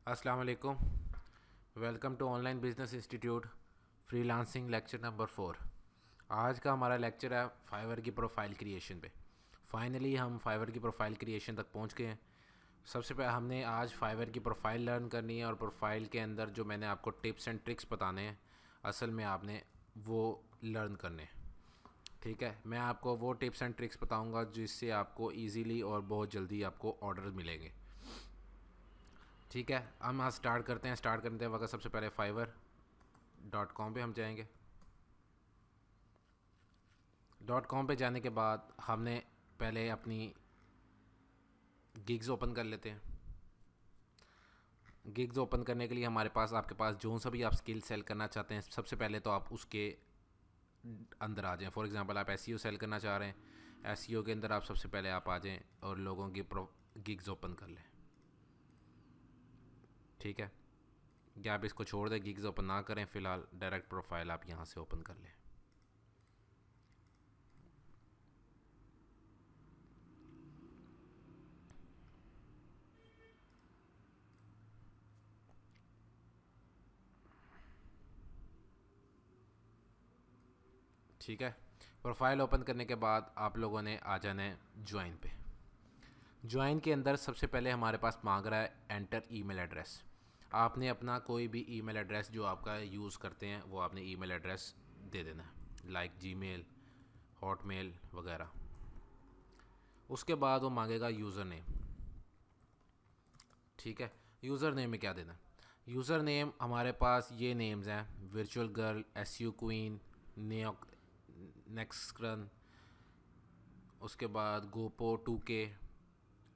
अस्सलाम वालेकुम। Welcome to online business institute freelancing lecture number 4। आज का हमारा लेक्चर है फाइवर की प्रोफाइल क्रिएशन पे। फाइनली हम फाइवर की प्रोफाइल क्रिएशन तक पहुंच गए हैं। सबसे पहले हमने आज फाइवर की प्रोफाइल लर्न करनी है और प्रोफाइल के अंदर जो मैंने आपको टिप्स एंड ट्रिक्स बताने हैं असल में आपने वो लर्न करने हैं। ठीक है, मैं आपको वो टिप्स एंड ट्रिक्स बताऊंगा जिससे आपको इजीली और बहुत जल्दी आपको ऑर्डर मिलेंगे। ठीक है, हम आज स्टार्ट करते हैं। स्टार्ट करते वक्त सबसे पहले fiverr.com पे हम जाएंगे। .com पे जाने के बाद हमने पहले अपनी गिग्स ओपन कर लेते हैं। गिग्स ओपन करने के लिए हमारे पास आपके पास जो सा भी आप स्किल सेल करना चाहते हैं सबसे पहले तो आप उसके अंदर आ जाएं। फॉर एग्जांपल आप एसईओ सेल करना चाह रहे हैं, एसईओ के अंदर आप सबसे पहले आप आ जाएं और लोगों की गिग्स ओपन कर लें। ठीक है, या आप इसको छोड़ दें, गिग्स ओपन ना करें फ़िलहाल, डायरेक्ट प्रोफाइल आप यहाँ से ओपन कर लें। ठीक है, प्रोफाइल ओपन करने के बाद आप लोगों ने आ जाना है ज्वाइन पे। ज्वाइन के अंदर सबसे पहले हमारे पास मांग रहा है एंटर ईमेल एड्रेस। आपने अपना कोई भी ईमेल एड्रेस जो आपका यूज़ करते हैं वो आपने ईमेल एड्रेस दे देना है, लाइक जीमेल, हॉटमेल वगैरह। उसके बाद वो मांगेगा यूज़र नेम। ठीक है, यूज़र नेम में क्या देना है? यूज़र नेम हमारे पास ये नेम्स हैं: वर्चुअल गर्ल, एसयू क्वीन, नेक्सक्रन, उसके बाद गोपो 2K,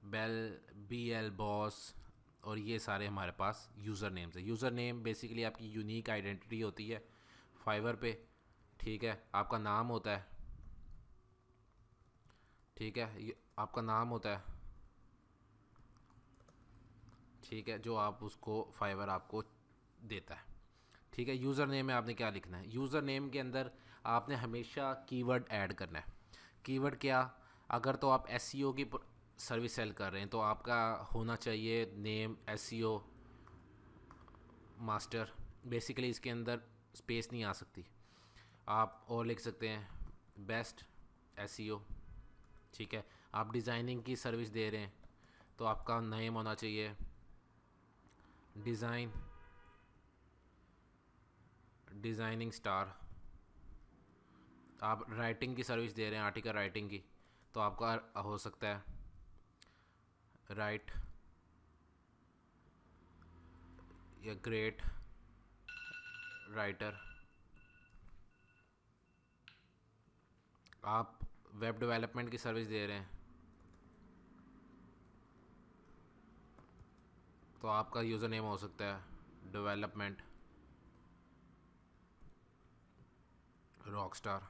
बेल, BL बॉस, और ये सारे हमारे पास यूज़र नेम्स हैं। यूज़र नेम बेसिकली आपकी यूनिक आइडेंटिटी होती है फाइवर पे। ठीक है, आपका नाम होता है। ठीक है, ये आपका नाम होता है। ठीक है, जो आप उसको फाइवर आपको देता है। ठीक है, यूज़र नेम में आपने क्या लिखना है? यूज़र नेम के अंदर आपने हमेशा कीवर्ड ऐड करना है। कीवर्ड क्या? अगर तो आप एसईओ की सर्विस सेल कर रहे हैं तो आपका होना चाहिए नेम एसईओ मास्टर। बेसिकली इसके अंदर स्पेस नहीं आ सकती। आप और लिख सकते हैं बेस्ट एसईओ। ठीक है, आप डिज़ाइनिंग की सर्विस दे रहे हैं तो आपका नेम होना चाहिए डिज़ाइनिंग स्टार। आप राइटिंग की सर्विस दे रहे हैं, आर्टिकल राइटिंग की, तो आपका हो सकता है राइट या ग्रेट राइटर। आप वेब डेवलपमेंट की सर्विस दे रहे हैं तो आपका यूज़र नेम हो सकता है डेवलपमेंट रॉकस्टार।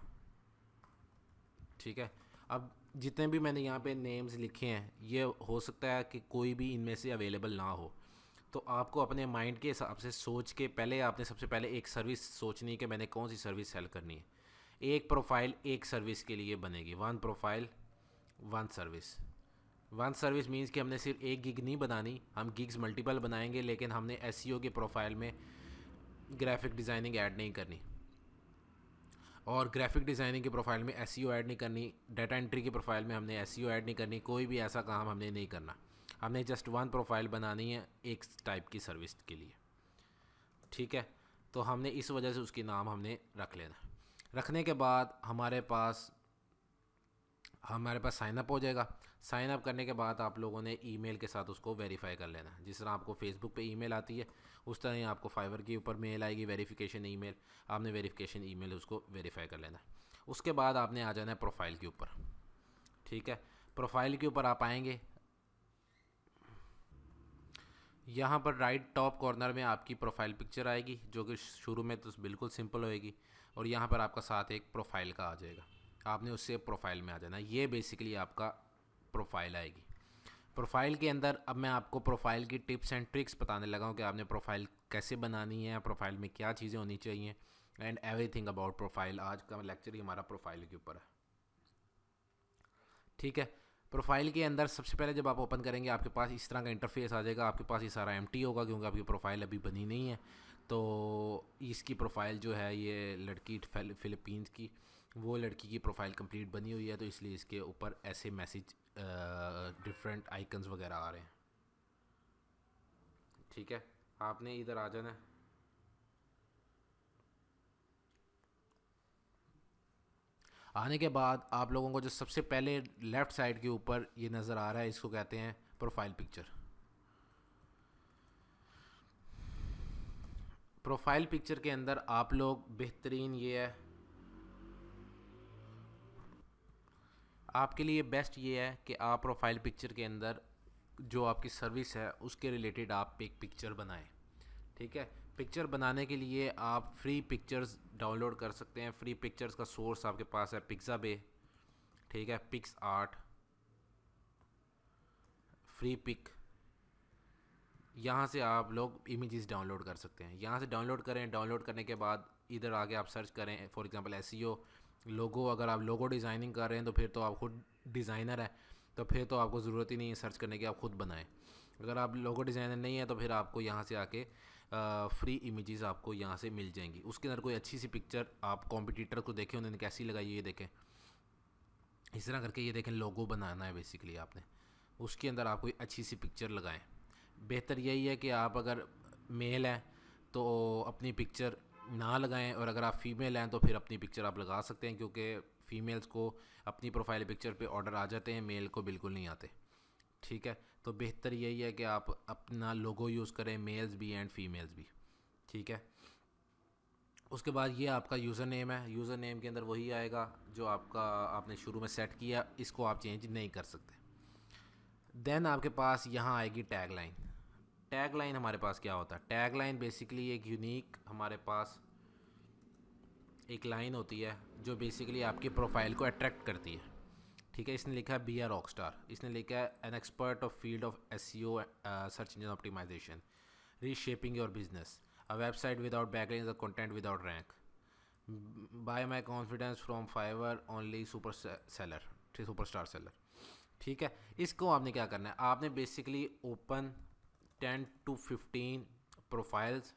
ठीक है, अब जितने भी मैंने यहाँ पे नेम्स लिखे हैं ये हो सकता है कि कोई भी इनमें से अवेलेबल ना हो, तो आपको अपने माइंड के हिसाब से सोच के पहले आपने सबसे पहले एक सर्विस सोचनी है कि मैंने कौन सी सर्विस सेल करनी है। एक प्रोफाइल एक सर्विस के लिए बनेगी, one profile one service. One service means कि हमने सिर्फ एक गिग नहीं बनानी, हम गिग्स मल्टीपल बनाएंगे, लेकिन हमने एसईओ के प्रोफाइल में ग्राफिक डिज़ाइनिंग ऐड नहीं करनी, और ग्राफिक डिज़ाइनिंग की प्रोफाइल में एसईओ ऐड नहीं करनी, डाटा एंट्री की प्रोफाइल में हमने एसईओ ऐड नहीं करनी। कोई भी ऐसा काम हमने नहीं करना, हमने जस्ट वन प्रोफाइल बनानी है एक टाइप की सर्विस के लिए। ठीक है, तो हमने इस वजह से उसकी नाम हमने रख लेना। रखने के बाद हमारे पास साइन अप हो जाएगा। साइन अप करने के बाद आप लोगों ने ईमेल के साथ उसको वेरीफाई कर लेना। जिस तरह आपको फेसबुक पे ईमेल आती है उस तरह ही आपको फाइवर के ऊपर मेल आएगी, वेरिफिकेशन ईमेल। आपने वेरिफिकेशन ईमेल उसको वेरीफाई कर लेना। उसके बाद आपने आ जाना है प्रोफाइल के ऊपर। ठीक है, प्रोफाइल के ऊपर आप आएंगे, यहाँ पर राइट टॉप कॉर्नर में आपकी प्रोफाइल पिक्चर आएगी जो कि शुरू में तो बिल्कुल सिंपल होएगी, और यहाँ पर आपका साथ एक प्रोफाइल का आ जाएगा। आपने उससे प्रोफाइल में आ जाना। ये बेसिकली आपका प्रोफाइल आएगी। प्रोफाइल के अंदर अब मैं आपको प्रोफाइल की टिप्स एंड ट्रिक्स बताने लगा हूँ कि आपने प्रोफाइल कैसे बनानी है, प्रोफाइल में क्या चीज़ें होनी चाहिए, एंड एवरीथिंग अबाउट प्रोफाइल। आज का लेक्चर ही हमारा प्रोफाइल के ऊपर है। ठीक है, प्रोफाइल के अंदर सबसे पहले जब आप ओपन करेंगे आपके पास इस तरह का इंटरफेस आ जाएगा। आपके पास ये सारा एम्प्टी होगा क्योंकि आपकी प्रोफाइल अभी बनी नहीं है। तो इसकी प्रोफाइल जो है ये लड़की फ़िलीपींस की, वो लड़की की प्रोफाइल कंप्लीट बनी हुई है, तो इसलिए इसके ऊपर ऐसे मैसेज डिफरेंट आइकन्स वगैरह आ रहे हैं। ठीक है, आपने इधर आ जाना है। आने के बाद आप लोगों को जो सबसे पहले लेफ़्ट साइड के ऊपर ये नज़र आ रहा है, इसको कहते हैं प्रोफाइल पिक्चर। प्रोफाइल पिक्चर के अंदर आप लोग बेहतरीन ये है, आपके लिए बेस्ट ये है कि आप प्रोफाइल पिक्चर के अंदर जो आपकी सर्विस है उसके रिलेटेड आप एक पिक्चर बनाएं। ठीक है, पिक्चर बनाने के लिए आप फ्री पिक्चर्स डाउनलोड कर सकते हैं। फ्री पिक्चर्स का सोर्स आपके पास है पिक्साबे, ठीक है, पिक्स आर्ट, फ्री पिक, यहाँ से आप लोग इमेजेस डाउनलोड कर सकते हैं। यहाँ से डाउनलोड करें, डाउनलोड करने के बाद इधर आगे आप सर्च करें फॉर एग्जांपल एसईओ लोगो। अगर आप लोगो डिज़ाइनिंग कर रहे हैं तो फिर तो आप खुद डिज़ाइनर हैं, तो फिर तो आपको ज़रूरत ही नहीं है सर्च करने की, आप खुद बनाएं। अगर आप लोगो डिज़ाइनर नहीं है तो फिर आपको यहाँ से आके फ्री इमेजेस आपको यहाँ से मिल जाएंगी। उसके अंदर कोई अच्छी सी पिक्चर आप कॉम्पिटिटर को देखें उन्होंने कैसी लगाई है, ये देखें, इस तरह करके ये देखें लोगो बनाना है बेसिकली आपने, उसके अंदर आप कोई अच्छी सी पिक्चर लगाएं। बेहतर यही है कि आप अगर मेल हैं तो अपनी पिक्चर ना लगाएं, और अगर आप फ़ीमेल हैं तो फिर अपनी पिक्चर आप लगा सकते हैं, क्योंकि फ़ीमेल्स को अपनी प्रोफाइल पिक्चर पे ऑर्डर आ जाते हैं, मेल को बिल्कुल नहीं आते। ठीक है, तो बेहतर यही है कि आप अपना लोगो यूज़ करें, मेल्स भी एंड फीमेल्स भी। ठीक है, उसके बाद ये आपका यूज़र नेम है। यूज़र नेम के अंदर वही आएगा जो आपका आपने शुरू में सेट किया, इसको आप चेंज नहीं कर सकते। देन आपके पास यहाँ आएगी टैग लाइन। टैग लाइन हमारे पास क्या होता है? टैग लाइन बेसिकली एक यूनिक हमारे पास एक लाइन होती है जो बेसिकली आपकी प्रोफाइल को अट्रैक्ट करती है। ठीक है, इसने लिखा है बी आर रॉक स्टार, इसने लिखा है an expert of field of SEO search engine optimization, reshaping your business, a website without backlinks, a content without rank, by my confidence from Fiverr, only super seller, superstar seller. ठीक है, इसको आपने क्या करना है, आपने basically open 10 to 15 profiles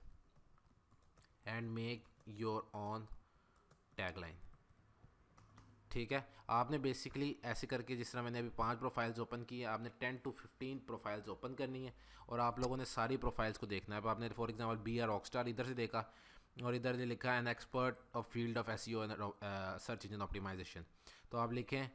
and make your on tagline. ठीक है, आपने बेसिकली ऐसे करके, जिस तरह मैंने अभी 5 प्रोफाइल्स ओपन की है, आपने 10 to 15 प्रोफाइल्स ओपन करनी है और आप लोगों ने सारी प्रोफाइल्स को देखना है। अब आपने for example B R rockstar इधर से देखा और इधर से लिखा है an expert of field of SEO and search engine optimization, तो आप लिखें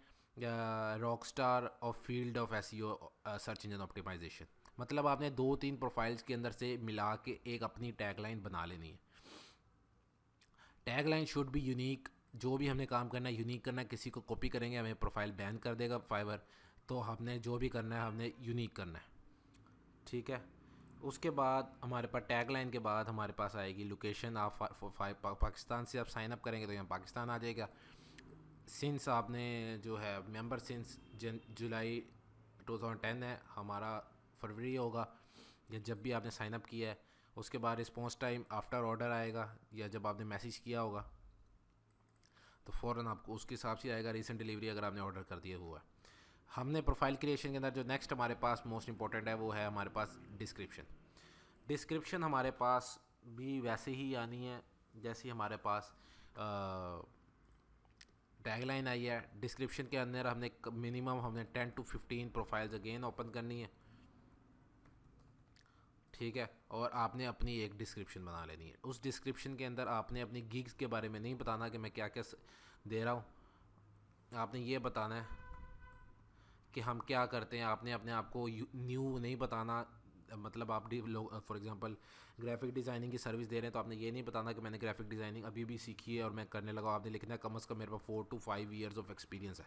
rockstar of field of SEO search engine optimization. मतलब आपने 2-3 प्रोफाइल्स के अंदर से मिला के एक अपनी टैगलाइन बना लेनी है। टैगलाइन शुड बी यूनिक, जो भी हमने काम करना है यूनिक करना है। किसी को कॉपी करेंगे हमें प्रोफाइल बैन कर देगा फाइवर, तो हमने जो भी करना है हमने यूनिक करना है। ठीक है, उसके बाद हमारे पास टैगलाइन के बाद हमारे पास आएगी लोकेशन। आप पाकिस्तान से आप साइन अप करेंगे तो यहाँ पाकिस्तान आ जाएगा। सिंस आपने जो है मेंबर सिंस जुलाई 2010 है, हमारा फरवरी होगा या जब भी आपने साइन अप किया है। उसके बाद रिस्पॉन्स टाइम आफ्टर ऑर्डर आएगा, या जब आपने मैसेज किया होगा तो फ़ौरन आपको उसके हिसाब से आएगा रीसेंट डिलीवरी अगर आपने ऑर्डर कर दिया हुआ है। हमने प्रोफाइल क्रिएशन के अंदर जो नेक्स्ट हमारे पास मोस्ट इंपॉर्टेंट है वो है हमारे पास डिस्क्रिप्शन। डिस्क्रिप्शन हमारे पास भी वैसे ही आनी है जैसे हमारे पास टैगलाइन आई है। डिस्क्रिप्शन के अंदर हमने minimum 10 to 15 profiles again open करनी है। ठीक है, और आपने अपनी एक डिस्क्रिप्शन बना लेनी है। उस डिस्क्रिप्शन के अंदर आपने अपनी गिग्स के बारे में नहीं बताना कि मैं क्या क्या दे रहा हूँ, आपने ये बताना है कि हम क्या करते हैं। आपने अपने आप को न्यू नहीं बताना, मतलब आप फॉर एग्जांपल ग्राफिक डिज़ाइनिंग की सर्विस दे रहे हैं तो आपने ये नहीं बताना कि मैंने ग्राफिक डिज़ाइनिंग अभी भी सीखी है और मैं करने लगा। आपने लिखना है कम अज़ कम मेरे पास 4 to 5 ईयर्स ऑफ एक्सपीरियंस है।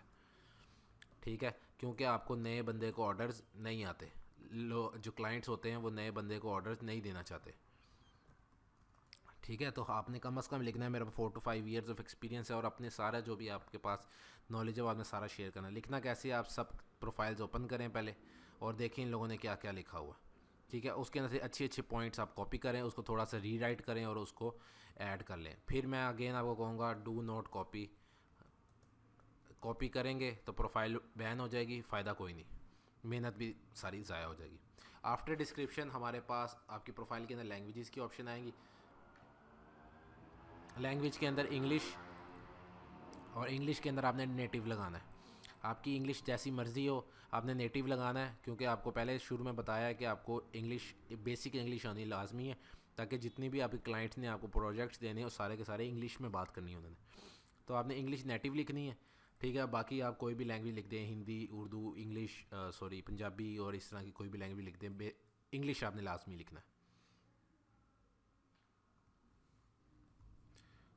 ठीक है, क्योंकि आपको नए बंदे को ऑर्डर्स नहीं आते, जो क्लाइंट्स होते हैं वो नए बंदे को ऑर्डर्स नहीं देना चाहते। ठीक है, तो आपने कम अज़ कम लिखना है मेरे पास 4 to 5 ईयर्स ऑफ एक्सपीरियंस है, और अपने सारा जो भी आपके पास नॉलेज है वो आपने सारा शेयर करना है। लिखना कैसे, आप सब प्रोफाइल्स ओपन करें पहले और देखें इन लोगों ने क्या क्या लिखा हुआ। ठीक है, उसके अंदर से अच्छे अच्छे पॉइंट्स आप कॉपी करें, उसको थोड़ा सा रीराइट करें और उसको ऐड कर लें। फिर मैं अगेन आपको कहूँगा डू नॉट कॉपी करेंगे तो प्रोफाइल बैन हो जाएगी, फ़ायदा कोई नहीं, मेहनत भी सारी ज़ाया हो जाएगी। आफ्टर डिस्क्रिप्शन हमारे पास आपकी प्रोफाइल के अंदर लैंग्वेजेस की ऑप्शन आएंगी। लैंग्वेज के अंदर इंग्लिश, और इंग्लिश के अंदर आपने नेटिव लगाना है। आपकी इंग्लिश जैसी मर्ज़ी हो, आपने नेटिव लगाना है, क्योंकि आपको पहले शुरू में बताया है कि आपको इंग्लिश, बेसिक इंग्लिश आनी लाजमी है, ताकि जितनी भी आपके क्लाइंट्स ने आपको प्रोजेक्ट्स देने हैं वो सारे के सारे इंग्लिश में बात करनी है उन्होंने। तो आपने इंग्लिश नेटिव लिखनी है, ठीक है। बाकी आप कोई भी लैंग्वेज लिख दें, हिंदी, उर्दू, इंग्लिश, पंजाबी और इस तरह की कोई भी लैंग्वेज लिख दें, इंग्लिश आपने लाजमी लिखना है।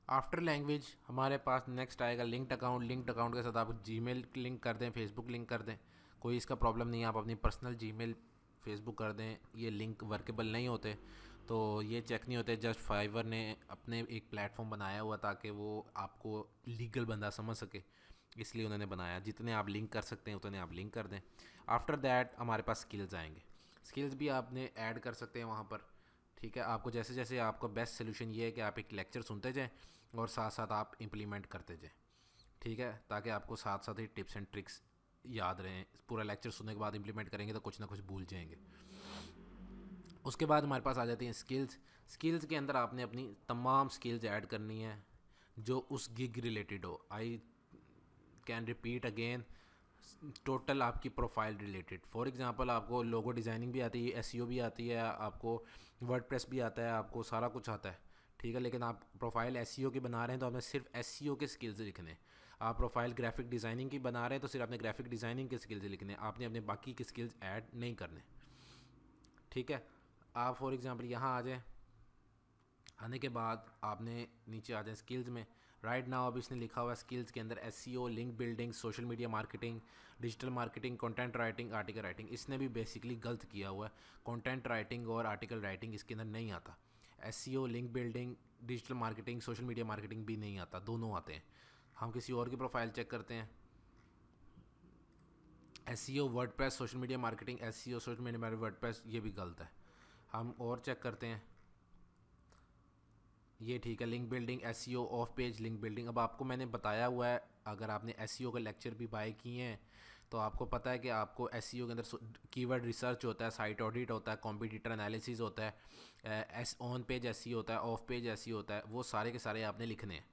आफ्टर लैंग्वेज हमारे पास नेक्स्ट आएगा लिंक्ड अकाउंट। लिंक्ड अकाउंट के साथ आप जीमेल लिंक कर दें, फेसबुक लिंक कर दें, कोई इसका प्रॉब्लम नहीं है। आप अपनी पर्सनल जीमेल फेसबुक कर दें, ये लिंक वर्केबल नहीं होते, तो ये चेक नहीं होते। जस्ट फाइवर ने अपने एक प्लेटफॉर्म बनाया हुआ ताकि वो आपको लीगल बंदा समझ सके, इसलिए उन्होंने बनाया। जितने आप लिंक कर सकते हैं उतने आप लिंक कर दें। आफ्टर दैट हमारे पास स्किल्स आएंगे। स्किल्स भी आपने ऐड कर सकते हैं वहाँ पर, ठीक है। आपको जैसे जैसे आपका बेस्ट सोल्यूशन ये है कि आप एक लेक्चर सुनते जाएं और साथ साथ आप इम्प्लीमेंट करते जाएं, ठीक है, ताकि आपको साथ साथ ही टिप्स एंड ट्रिक्स याद रहें। पूरा लेक्चर सुनने के बाद इम्प्लीमेंट करेंगे तो कुछ ना कुछ भूल जाएंगे। उसके बाद हमारे पास आ जाती हैं स्किल्स। स्किल्स के अंदर आपने अपनी तमाम स्किल्स ऐड करनी है जो उस गिग रिलेटेड हो। I can repeat again, total आपकी प्रोफाइल रिलेटेड। फॉर एग्जांपल आपको लोगो डिज़ाइनिंग भी आती है, एसईओ भी आती है, आपको वर्डप्रेस भी आता है, आपको सारा कुछ आता है, ठीक है। लेकिन आप प्रोफाइल एसईओ की बना रहे हैं तो आपने सिर्फ एसईओ के स्किल्स लिखने हैं। आप प्रोफाइल ग्राफिक डिज़ाइनिंग की बना रहे हैं तो सिर्फ आपने ग्राफिक डिज़ाइनिंग के स्किल्स लिखने हैं, आपने अपने बाकी के स्किल्स ऐड नहीं करने, ठीक है। आप फॉर एग्ज़ाम्पल यहाँ आ जाएँ, आने के बाद आपने नीचे आ जाए स्किल्स में। राइट नाउ अब इसने लिखा हुआ है स्किल्स के अंदर SEO, link building, social media marketing, digital marketing, content writing, article writing. इसने भी बेसिकली गलत किया हुआ है, कंटेंट राइटिंग और आर्टिकल राइटिंग इसके अंदर नहीं आता। SEO, link building, digital marketing, social media marketing भी नहीं आता, दोनों आते हैं। हम किसी और की प्रोफाइल चेक करते हैं। SEO, WordPress, social media marketing, SEO, social media WordPress, ये भी गलत है। हम और चेक करते हैं, ये ठीक है। Link building, SEO, of page link building. अब आपको मैंने बताया हुआ है, अगर आपने एसईओ का लेक्चर भी बाय किए हैं तो आपको पता है कि आपको एसईओ के अंदर कीवर्ड रिसर्च होता है, साइट ऑडिट होता है, कॉम्पिटिटर एनालिसिस होता है, ऑन पेज एसईओ होता है, ऑफ पेज एसईओ होता है, वो सारे के सारे आपने लिखने हैं,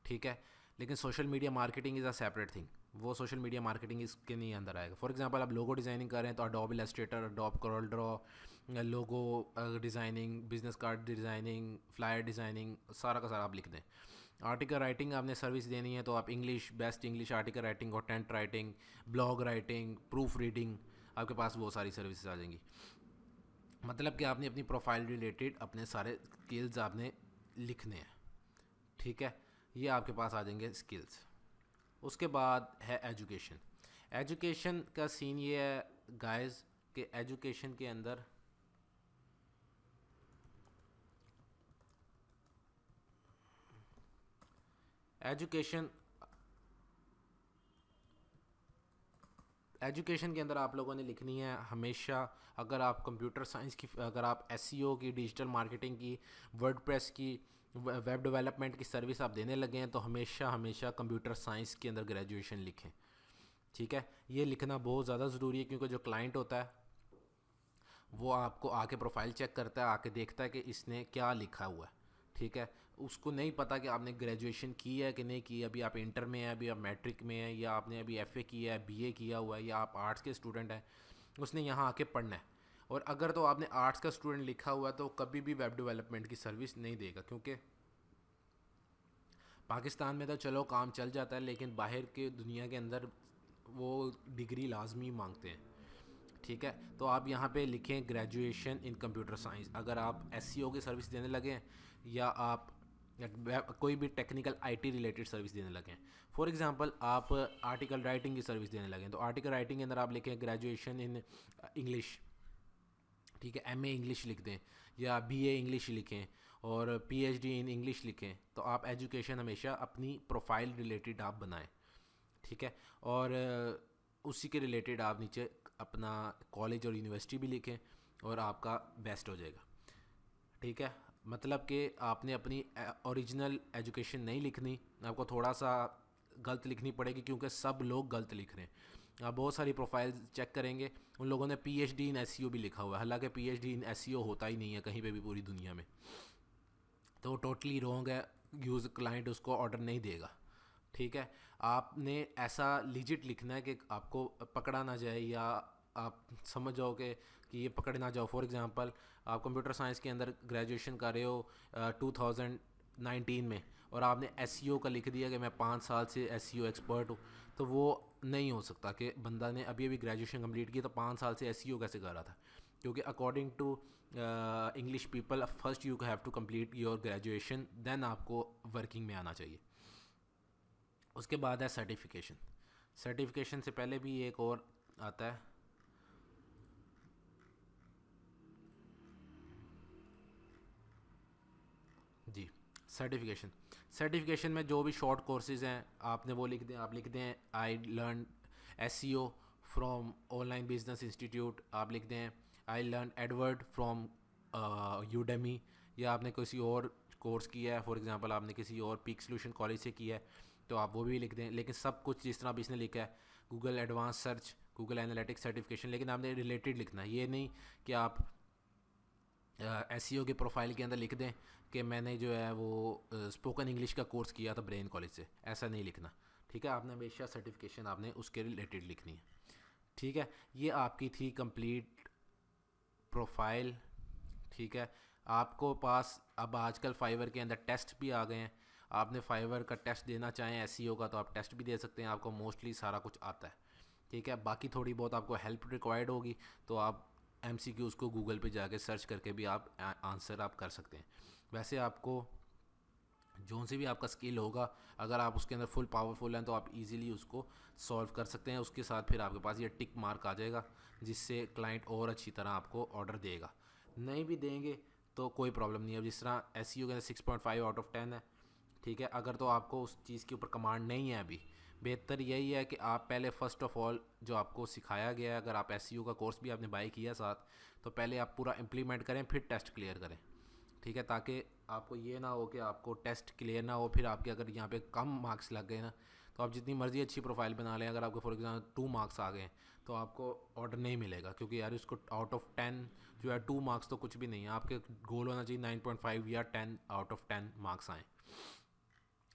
ठीक है। लेकिन social media marketing is a separate thing, वो सोशल मीडिया मार्केटिंग इसके नहीं अंदर आएगा। फॉर एग्जांपल आप लोगो डिज़ाइनिंग कर रहे हैं तो Adobe Illustrator, Adobe Corel Draw, logo designing, business card designing, flyer designing, सारा का सारा आप लिख दें। आर्टिकल राइटिंग आपने सर्विस देनी है तो आप English, best English article writing, content writing, blog writing, proof reading, आपके पास वो सारी सर्विसेज आ जाएंगी। मतलब कि आपने अपनी प्रोफाइल रिलेटेड अपने सारे स्किल्स आपने लिखने हैं, ठीक है। ये आपके पास आ जाएंगे स्किल्स। उसके बाद है एजुकेशन। एजुकेशन का सीन ये है गाइस कि एजुकेशन के अंदर एजुकेशन के अंदर आप लोगों ने लिखनी है हमेशा, अगर आप कंप्यूटर साइंस की, अगर आप एसईओ की, डिजिटल मार्केटिंग की, वर्डप्रेस की, वेब डेवलपमेंट की सर्विस आप देने लगे हैं तो हमेशा हमेशा कंप्यूटर साइंस के अंदर ग्रेजुएशन लिखें, ठीक है। ये लिखना बहुत ज़्यादा ज़रूरी है, क्योंकि जो क्लाइंट होता है वो आपको आके प्रोफाइल चेक करता है, आके देखता है कि इसने क्या लिखा हुआ है, ठीक है। उसको नहीं पता कि आपने ग्रेजुएशन की है कि नहीं की है, अभी आप इंटर में हैं, अभी आप मैट्रिक में हैं, या आपने अभी एफए किया है, बीए किया हुआ है, या आप आर्ट्स के स्टूडेंट हैं, उसने यहाँ आके पढ़ना है। और अगर तो आपने आर्ट्स का स्टूडेंट लिखा हुआ है तो कभी भी वेब डेवलपमेंट की सर्विस नहीं देगा, क्योंकि पाकिस्तान में तो चलो काम चल जाता है, लेकिन बाहर के दुनिया के अंदर वो डिग्री लाजमी मांगते हैं, ठीक है। तो आप यहाँ पे लिखें ग्रेजुएशन इन कंप्यूटर साइंस, अगर आप एसईओ की सर्विस देने लगे हैं या आप कोई भी टेक्निकल आईटी रिलेटेड सर्विस देने लगे हैं। फॉर एग्जांपल आप आर्टिकल राइटिंग की सर्विस देने लगे हैं तो आर्टिकल राइटिंग के अंदर आप लिखें ग्रेजुएशन इन इंग्लिश, ठीक है, एमए इंग्लिश लिख दें, या बीए इंग्लिश लिखें, और पीएचडी इन इंग्लिश लिखें। तो आप एजुकेशन हमेशा अपनी प्रोफाइल रिलेटेड आप बनाएं, ठीक है। और उसी के रिलेटेड आप नीचे अपना कॉलेज और यूनिवर्सिटी भी लिखें और आपका बेस्ट हो जाएगा, ठीक है। मतलब कि आपने अपनी ओरिजिनल एजुकेशन नहीं लिखनी, आपको थोड़ा सा गलत लिखनी पड़ेगी क्योंकि सब लोग गलत लिख रहे हैं। आप बहुत सारी प्रोफाइल चेक करेंगे, उन लोगों ने PhD इन SEO भी लिखा हुआ है, हालांकि PhD इन SEO होता ही नहीं है कहीं पे भी पूरी दुनिया में, तो टोटली रॉन्ग है। यूज़ क्लाइंट उसको ऑर्डर नहीं देगा। ठीक है, आपने ऐसा लिजिट लिखना है कि आपको पकड़ा ना जाए या आप समझ जाओगे कि ये पकड़ ना जाओ। फॉर एग्जांपल, आप कंप्यूटर साइंस के अंदर ग्रेजुएशन कर रहे हो 2019 में, और आपने SEO का लिख दिया कि मैं 5 साल से SEO एक्सपर्ट हूँ, तो वो नहीं हो सकता कि बंदा ने अभी अभी ग्रेजुएशन कंप्लीट की तो 5 साल से SEO कैसे कर रहा था, क्योंकि according to English people first you have to complete your graduation, then आपको वर्किंग में आना चाहिए। उसके बाद है सर्टिफिकेशन। सर्टिफिकेशन से पहले भी एक और आता है, जी, सर्टिफिकेशन। सर्टिफिकेशन में जो भी शॉर्ट कोर्सेज हैं आपने वो लिख दें। आप लिख दें I learn SEO from online business institute, आप लिख दें I learn Edward from Udemy, या आपने किसी और कोर्स किया है, फॉर एग्जांपल आपने किसी और पीक सोल्यूशन कॉलेज से किया है तो आप वो भी लिख दें। लेकिन सब कुछ जिस तरह अब इसने लिखा है, Google advance search, Google analytics certification, लेकिन आपने रिलेटेड लिखना है। ये नहीं कि आप SEO के प्रोफाइल के अंदर लिख दें कि मैंने जो है वो स्पोकन इंग्लिश का कोर्स किया था ब्रेन कॉलेज से, ऐसा नहीं लिखना। ठीक है, आपने हमेशा सर्टिफिकेशन आपने उसके रिलेटेड लिखनी है। ठीक है, ये आपकी थी कंप्लीट प्रोफाइल। ठीक है, आपको पास अब आजकल फाइवर के अंदर टेस्ट भी आ गए हैं। आपने फाइवर का टेस्ट देना चाहें SEO का तो आप टेस्ट भी दे सकते हैं, आपको मोस्टली सारा कुछ आता है। ठीक है, बाकी थोड़ी बहुत आपको हेल्प रिक्वायर्ड होगी तो आप MCQs को गूगल पे जाके सर्च करके भी आप आंसर आप कर सकते हैं। वैसे आपको जो से भी आपका स्किल होगा, अगर आप उसके अंदर फुल पावरफुल हैं तो आप इजीली उसको सॉल्व कर सकते हैं। उसके साथ फिर आपके पास ये टिक मार्क आ जाएगा जिससे क्लाइंट और अच्छी तरह आपको ऑर्डर देगा। नहीं भी देंगे तो कोई प्रॉब्लम नहीं है। जिस तरह SEO के अंदर 6.5 आउट ऑफ 10 है। ठीक है, अगर तो आपको उस चीज़ के ऊपर कमांड नहीं है अभी, बेहतर यही है कि आप पहले फ़र्स्ट ऑफ़ ऑल जो आपको सिखाया गया है, अगर आप SEO का कोर्स भी आपने बाय किया साथ, तो पहले आप पूरा इम्प्लीमेंट करें फिर टेस्ट क्लियर करें। ठीक है, ताकि आपको ये ना हो कि आपको टेस्ट क्लियर ना हो फिर आपके अगर यहाँ पे कम मार्क्स लग गए ना, तो आप जितनी मर्ज़ी अच्छी प्रोफाइल बना लें, अगर आपको फॉर एग्जाम्पल 2 मार्क्स आ गए तो आपको ऑर्डर नहीं मिलेगा, क्योंकि यार उसको आउट ऑफ 10 जो है 2 मार्क्स तो कुछ भी नहीं है। आपके गोल होना चाहिए 9.5 या 10 आउट ऑफ 10 मार्क्स आएँ।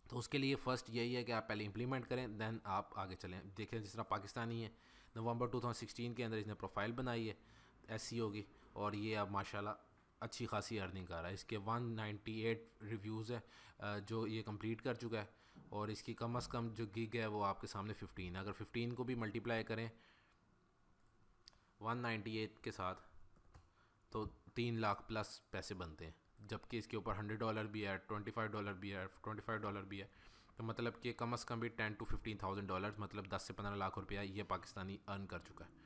तो उसके लिए फ़र्स्ट यही है कि आप पहले इंप्लीमेंट करें, देन आप आगे चलें। देखें जिस तरह पाकिस्तानी है, नवंबर 2016 के अंदर इसने प्रोफाइल बनाई है SEO की, और ये अब माशाल्लाह अच्छी खासी अर्निंग कर रहा है। इसके 198 रिव्यूज़ है जो ये कंप्लीट कर चुका है, और इसकी कम से कम जो गिग है वो आपके सामने 15 है। अगर 15 को भी मल्टीप्लाई करें 198 के साथ तो 3 लाख प्लस पैसे बनते हैं, जबकि इसके ऊपर $100 भी है, $25 भी है, $25 भी है। तो मतलब कि कम से कम भी 10 to 15,000 मतलब 10 से 15 लाख रुपया ये पाकिस्तानी अर्न कर चुका है।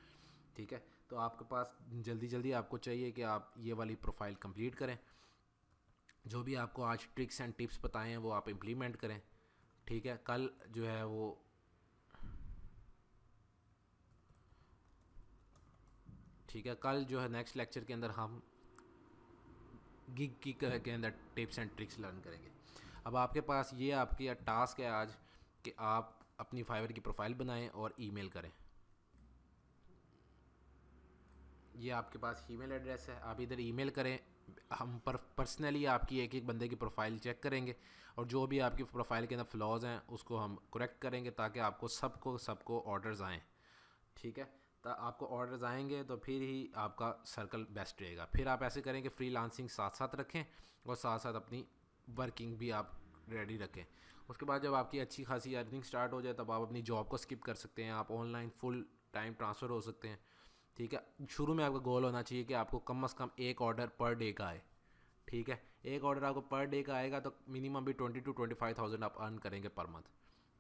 ठीक है, तो आपके पास जल्दी जल्दी आपको चाहिए कि आप ये वाली प्रोफाइल कंप्लीट करें। जो भी आपको आज ट्रिक्स एंड टिप्स बताए हैं वो आप इम्प्लीमेंट करें। ठीक है, कल जो है वो ठीक है, कल जो है नेक्स्ट लेक्चर के अंदर हम गिग की के अंदर टिप्स एंड ट्रिक्स लर्न करेंगे। अब आपके पास ये आपकी टास्क है आज कि आप अपनी फाइवर की प्रोफाइल बनाएं और ईमेल करें। ये आपके पास ईमेल एड्रेस है, आप इधर ईमेल करें। हम पर्सनली आपकी एक एक बंदे की प्रोफाइल चेक करेंगे और जो भी आपकी प्रोफाइल के अंदर फ्लॉज हैं उसको हम करेक्ट करेंगे ताकि आपको सबको ऑर्डर्स आएँ। ठीक है, तो आपको ऑर्डर्स आएंगे तो फिर ही आपका सर्कल बेस्ट रहेगा। फिर आप ऐसे करें कि फ्रीलांसिंग साथ साथ रखें और साथ साथ अपनी वर्किंग भी आप रेडी रखें। उसके बाद जब आपकी अच्छी खासी अर्निंग स्टार्ट हो जाए तब आप अपनी जॉब को स्किप कर सकते हैं, आप ऑनलाइन फुल टाइम ट्रांसफ़र हो सकते हैं। ठीक है, शुरू में आपका गोल होना चाहिए कि आपको कम से कम एक ऑर्डर पर डे का आए। ठीक है, एक ऑर्डर आपको पर डे का आएगा तो मिनिमम भी 20 to 25,000 आप अर्न करेंगे पर मंथ।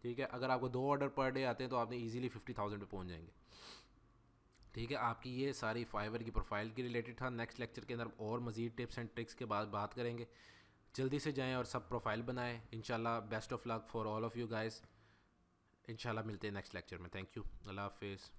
ठीक है, अगर आपको 2 ऑर्डर पर डे आते हैं तो आपने ईजिली 50,000 पे पहुँच जाएंगे। ठीक है, आपकी ये सारी फाइवर की प्रोफाइल के रिलेटेड था। नेक्स्ट लेक्चर के अंदर और मज़ीद टिप्स एंड ट्रिक्स के बाद बात करेंगे। जल्दी से जाएं और सब प्रोफाइल बनाएं। इंशाल्लाह best of luck for all of you guys. इंशाल्लाह मिलते हैं नेक्स्ट लेक्चर में। थैंक यू, अल्लाह हाफिज़।